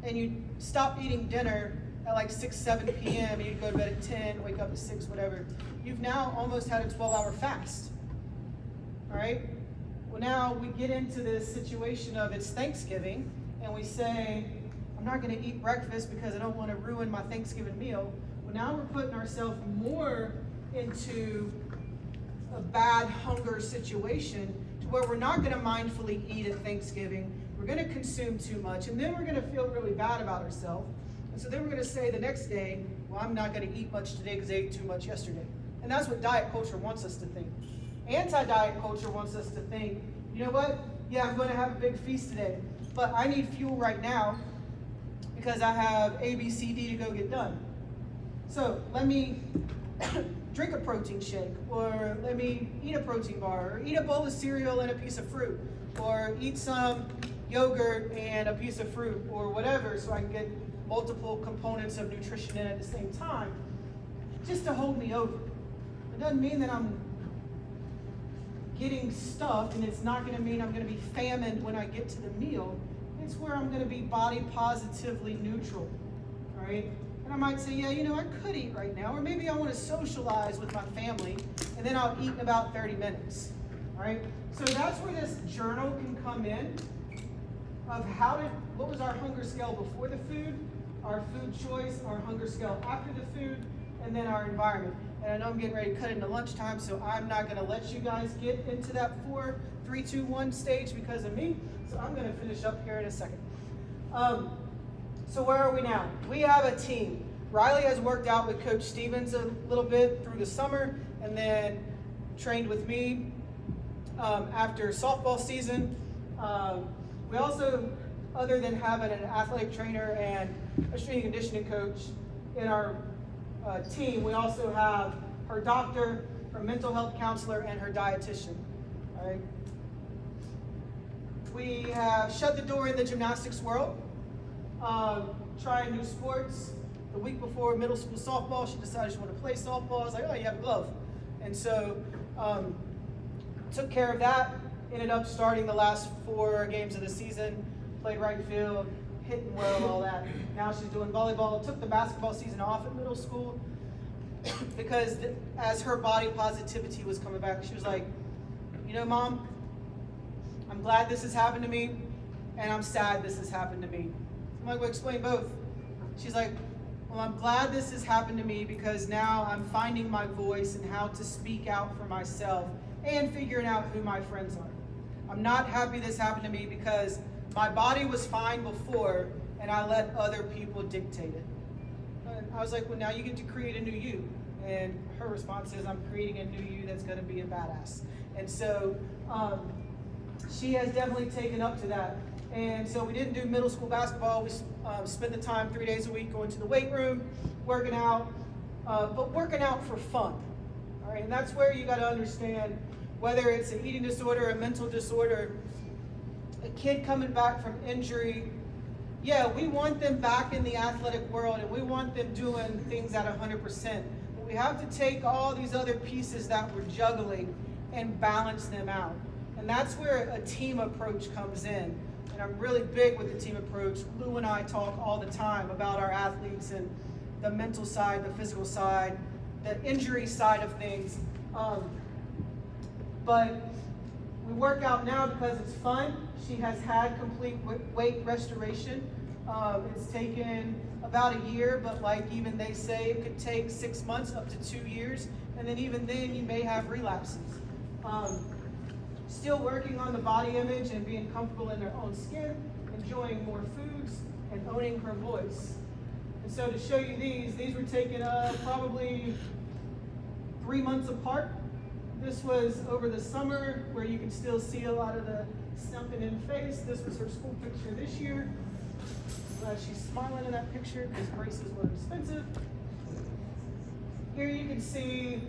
and you stop eating dinner at like 6, 7 p.m., and you go to bed at 10, wake up at 6, whatever, you've now almost had a 12-hour fast. All right? Well, now we get into this situation of it's Thanksgiving, and we say, I'm not going to eat breakfast because I don't want to ruin my Thanksgiving meal. Well, now we're putting ourselves more into a bad hunger situation, where we're not going to mindfully eat at Thanksgiving, we're going to consume too much, and then we're going to feel really bad about ourselves. And so then we're going to say the next day, well, I'm not going to eat much today because I ate too much yesterday. And that's what diet culture wants us to think. Anti-diet culture wants us to think, you know what? Yeah, I'm going to have a big feast today, but I need fuel right now because I have A, B, C, D to go get done. So let me drink a protein shake, or let me eat a protein bar, or eat a bowl of cereal and a piece of fruit, or eat some yogurt and a piece of fruit, or whatever, so I can get multiple components of nutrition in at the same time, just to hold me over. It doesn't mean that I'm getting stuffed, and it's not going to mean I'm going to be famine when I get to the meal. It's where I'm going to be body positively neutral, all right? And I might say, yeah, you know, I could eat right now, or maybe I want to socialize with my family, and then I'll eat in about 30 minutes. All right, so that's where this journal can come in of what was our hunger scale before the food, our food choice, our hunger scale after the food, and then our environment. And I know I'm getting ready to cut into lunchtime, so I'm not going to let you guys get into that 4, 3, 2, 1 stage because of me. So I'm going to finish up here in a second. So where are we now? We have a team. Riley has worked out with Coach Stevens a little bit through the summer, and then trained with me after softball season. We also, other than having an athletic trainer and a strength and conditioning coach in our team, we also have her doctor, her mental health counselor, and her dietitian. All right. We have shut the door in the gymnastics world, trying new sports. The week before middle school softball, she decided she wanted to play softball. I was like, oh, you have a glove. And so took care of that. Ended up starting the last 4 games of the season, played right field, hitting well, all that. Now she's doing volleyball. Took the basketball season off at middle school because as her body positivity was coming back, she was like, you know, Mom, I'm glad this has happened to me, and I'm sad this has happened to me. I'm like, well, explain both. She's like, well, I'm glad this has happened to me because now I'm finding my voice and how to speak out for myself and figuring out who my friends are. I'm not happy this happened to me because my body was fine before and I let other people dictate it. And I was like, well, now you get to create a new you. And her response is, I'm creating a new you that's going to be a badass. And so she has definitely taken up to that. And so we didn't do middle school basketball. We spent the time 3 days a week going to the weight room, working out, but working out for fun. All right, and that's where you got to understand whether it's an eating disorder, a mental disorder, a kid coming back from injury. Yeah, we want them back in the athletic world and we want them doing things at 100%. But we have to take all these other pieces that we're juggling and balance them out. And that's where a team approach comes in. And I'm really big with the team approach. Lou and I talk all the time about our athletes and the mental side, the physical side, the injury side of things. But we work out now because it's fun. She has had complete weight restoration. It's taken about a year, but like even they say, it could take 6 months up to 2 years. And then even then you may have relapses. Still working on the body image and being comfortable in their own skin, enjoying more foods, and owning her voice. And so to show you these were taken probably 3 months apart. This was over the summer where you can still see a lot of the stumping in face. This was her school picture this year. She's smiling in that picture because braces were expensive. Here you can see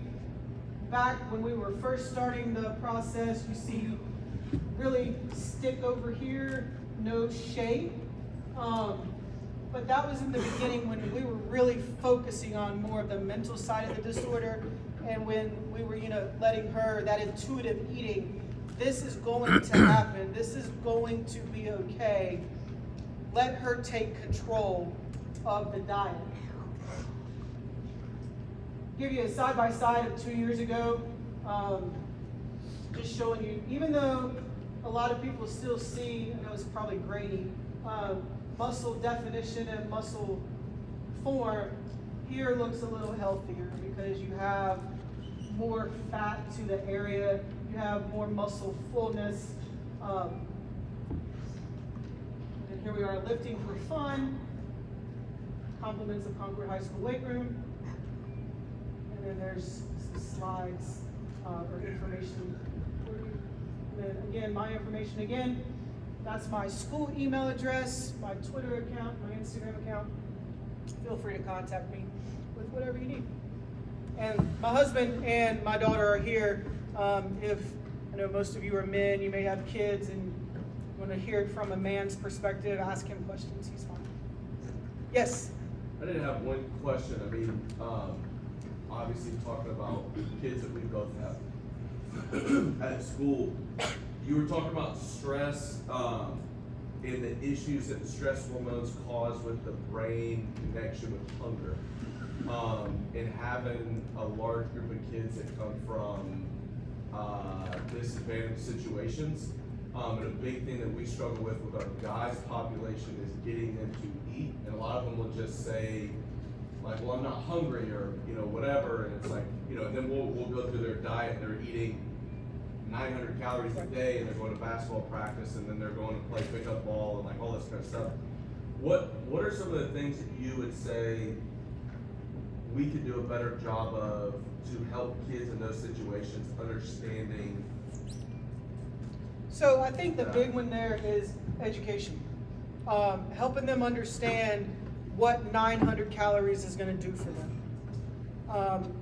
back when we were first starting the process, you see really stick over here, no shape. But that was in the beginning when we were really focusing on more of the mental side of the disorder, and when we were, letting her, that intuitive eating, this is going to happen, this is going to be okay. Let her take control of the diet. Give you a side-by-side of 2 years ago, just showing you, even though a lot of people still see, I know it's probably grainy, muscle definition and muscle form, here looks a little healthier because you have more fat to the area, you have more muscle fullness. And here we are lifting for fun, compliments of Concord High School weight room. And then there's some slides or information for you. And then again, my information again. That's my school email address, my Twitter account, my Instagram account. Feel free to contact me with whatever you need. And my husband and my daughter are here. If I know most of you are men, you may have kids and want to hear it from a man's perspective, ask him questions. He's fine. Yes? I did have one question. I mean, obviously talking about kids that we both have at school, you were talking about stress and the issues that the stress hormones cause with the brain connection with hunger, and having a large group of kids that come from disadvantaged situations. And a big thing that we struggle with our guys' population is getting them to eat. And a lot of them will just say, like, well, I'm not hungry, or, you know, whatever. And it's like, you know, and then we'll go through their diet, and they're eating 900 calories a day, and they're going to basketball practice, and then they're going to play pickup ball and like all this kind of stuff. What are some of the things that you would say we could do a better job of to help kids in those situations understanding? So I think the big one there is education. Helping them understand what 900 calories is going to do for them.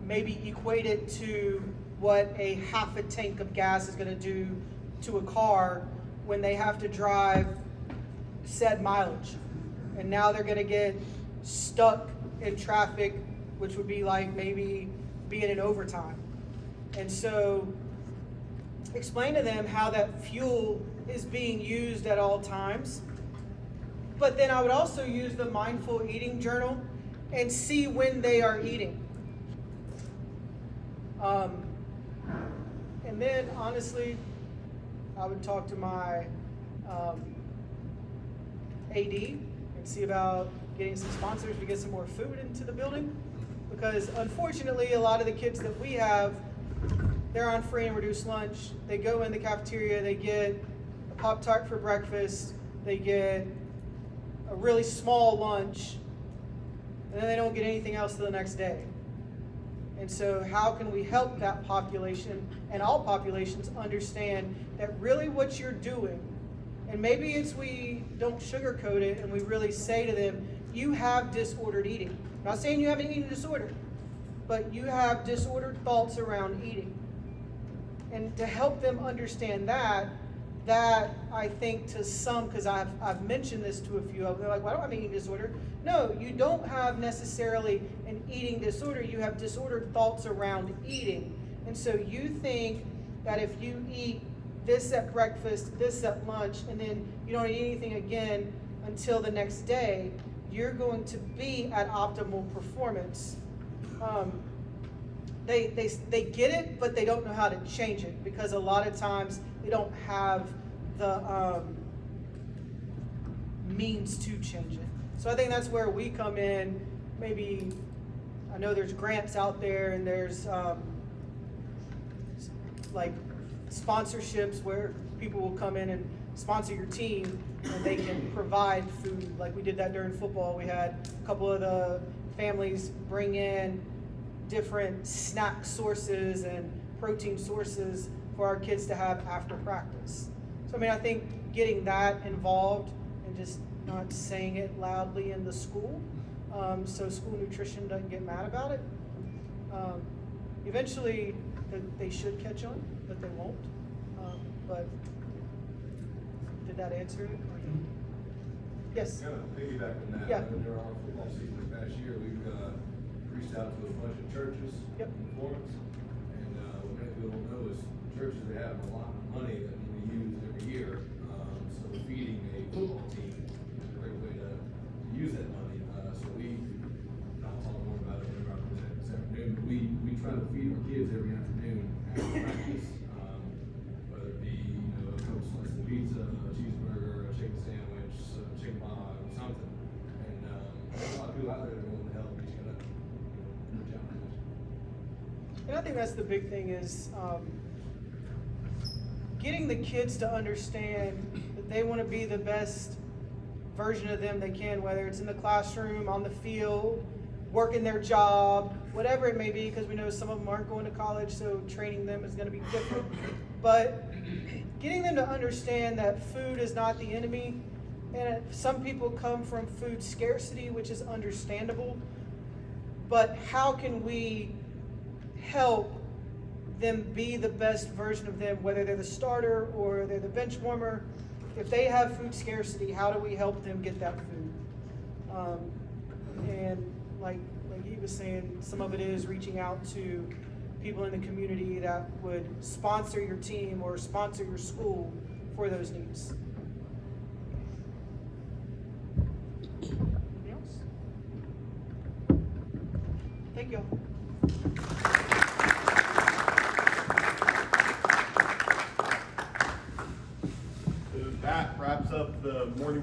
Maybe equate it to what a half a tank of gas is going to do to a car when they have to drive said mileage. And now they're going to get stuck in traffic, which would be like maybe being in overtime. And so explain to them how that fuel is being used at all times. But then I would also use the mindful eating journal and see when they are eating. And then honestly, I would talk to my AD and see about getting some sponsors to get some more food into the building. Because unfortunately, a lot of the kids that we have, they're on free and reduced lunch. They go in the cafeteria, they get a Pop-Tart for breakfast, they get a really small lunch, and then they don't get anything else till the next day. And so how can we help that population and all populations understand that really what you're doing, and maybe it's we don't sugarcoat it and we really say to them, you have disordered eating. I'm not saying you have an eating disorder, but you have disordered thoughts around eating. And to help them understand that I think to some, because I've mentioned this to a few of them, they're like, well, I don't have an eating disorder. No, you don't have necessarily an eating disorder. You have disordered thoughts around eating. And so you think that if you eat this at breakfast, this at lunch, and then you don't eat anything again until the next day, you're going to be at optimal performance. They get it, but they don't know how to change it, because a lot of times they don't have the means to change it. So I think that's where we come in. Maybe, I know there's grants out there, and there's like sponsorships where people will come in and sponsor your team, and they can provide food. Like we did that during football. We had a couple of the families bring in different snack sources and protein sources for our kids to have after practice. So I mean, I think getting that involved and just not saying it loudly in the school, so school nutrition doesn't get mad about it. Eventually, they should catch on, but they won't. But did that answer it? Yes? Kind of piggyback on that. Yeah. During our football season this past year, we've reached out to a bunch of churches Yep. in Florence. And what many people don't know is churches, they have a lot of money that we use every year. So feeding a football team is a great way to use that money. So I'll talk more about it whenever I present this afternoon, but we try to feed our kids every afternoon after practice. Whether it be, a couple slices of pizza, a cheeseburger, a chicken sandwich, a chicken pie, or something. And there's a lot of people out there that are willing to help. You just gotta reach out to them. And I think that's the big thing is getting the kids to understand that they want to be the best version of them they can, whether it's in the classroom, on the field, working their job, whatever it may be, because we know some of them aren't going to college, so training them is going to be different. But getting them to understand that food is not the enemy, and some people come from food scarcity, which is understandable, but how can we help them be the best version of them, whether they're the starter or they're the bench warmer? If they have food scarcity, how do we help them get that food? And like he was saying, some of it is reaching out to people in the community that would sponsor your team or sponsor your school for those needs. Anything else? Thank you. the more you